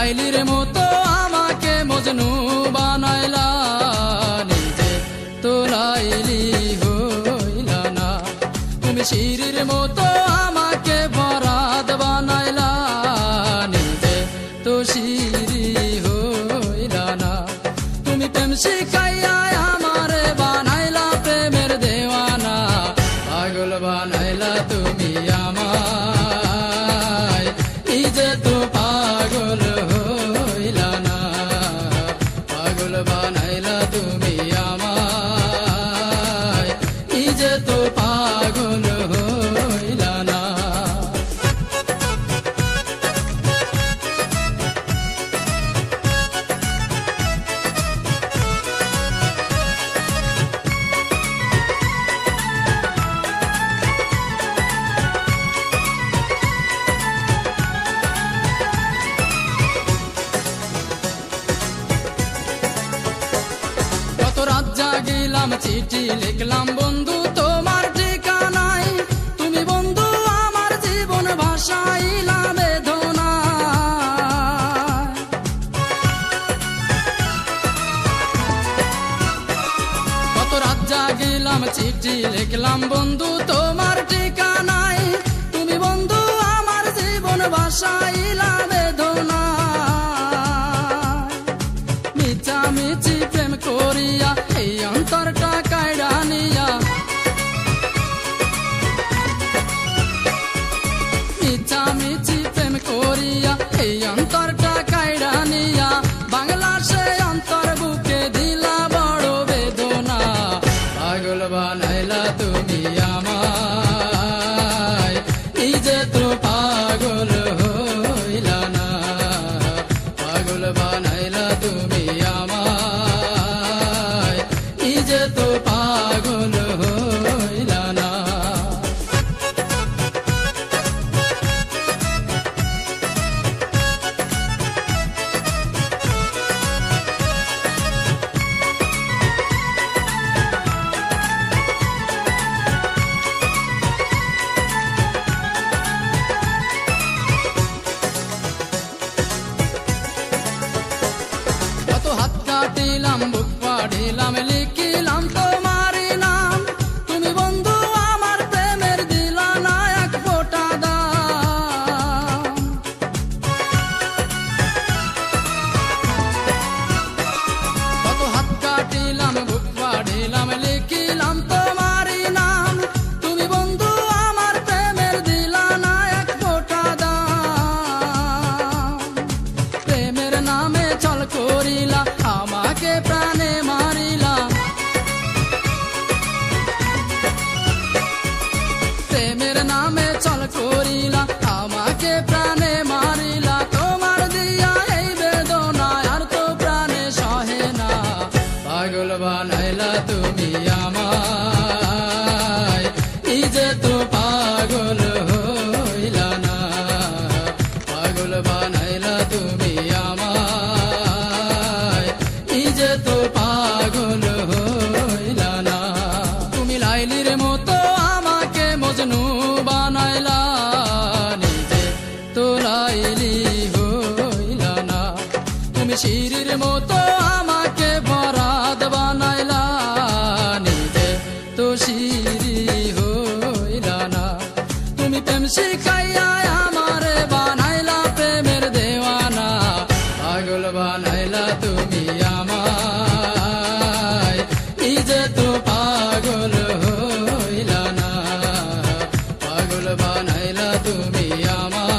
লাইলির মতো আমাকে মজনু বানাইলা, নিজে তো লাইলি হইলা না। তুমি শিরির মতো আমাকে বরাদ বানাইলা, নিজে তো শিরি হইলা না। তুমি প্রেম শিখাইয়া আমারে বানাইলা প্রেমের দেওয়ানা, পাগল বানাইলা তুমি আমায়, নিজে তো পাগল হইলা না। পাগল বানাইলা তুমি আমায়, নিজে তো পাগল হইলা না। রাত জাগিলাম চিঠি লিখলাম বন্ধু তোমার ঠিকানায়, তুমি বন্ধু আমার জীবন ভাসাইলা বেদনা। কত রাত জাগিলাম চিঠি লিখলাম বন্ধু তোমার ঠিকানায়, তুমি বন্ধু আমার জীবন ভাসাইলা বেদনা। মিছামিছি প্রেম করিয়া এই অন্তরটা কাইড়া নিয়া, মিছামিছি প্রেম করিয়া এই অন্তরটা কাইড়া নিয়া, বাংলা সে অন্তর বুকে দিলা বড় বেদনা। পাগল বানাইলা তুমি আমায়, নিজে তো পাগল হইলা না। পাগল বানাইলা তুমি আমায়, নিজে তো পাগল হইলা না। কত হাত কাটিলাম বুক পাড়িলাম লিখিলাম তোমারই নাম, তুমি বন্ধু আমার প্রেমের দিলা না এক ফোঁটা দাম। কত হাত কাটিলাম বুক পাড়িলাম লিখিলাম তোমারই নাম, তুমি বন্ধু আমার প্রেমের দিলা না এক ফোঁটা দাম। প্রেমের নামে ছল করিলা আমাকে প্রাণে মারিলা, প্রেমের নামে ছল করিলা আমাকে প্রাণে মারিলা। তোমার দিয়া এই বেদনা আর তো প্রাণে সহে না, পাগল বানাইলা তুমি আমায়, নিজে তো পাগল হইলা না। পাগল বানাইলা তুমি আমায়, নিজে তো পাগল হইলা না। তুমি লাইলির মতো আমাকে মজনু বানাইলা, নিজে তো লাইলি হইলা না। তুমি শিরির মতো আমাকে বরাদ বানাইলা, নিজে তো শিরি হইলা না। তুমি প্রেম শিখাইয়া আমারে বানাইলা প্রেমের দেওয়ানা, পাগল বানাইলা তুমি আমায়, নিজে তো পাগল হইলা না। পাগল বানাইলা তুমি আমায়।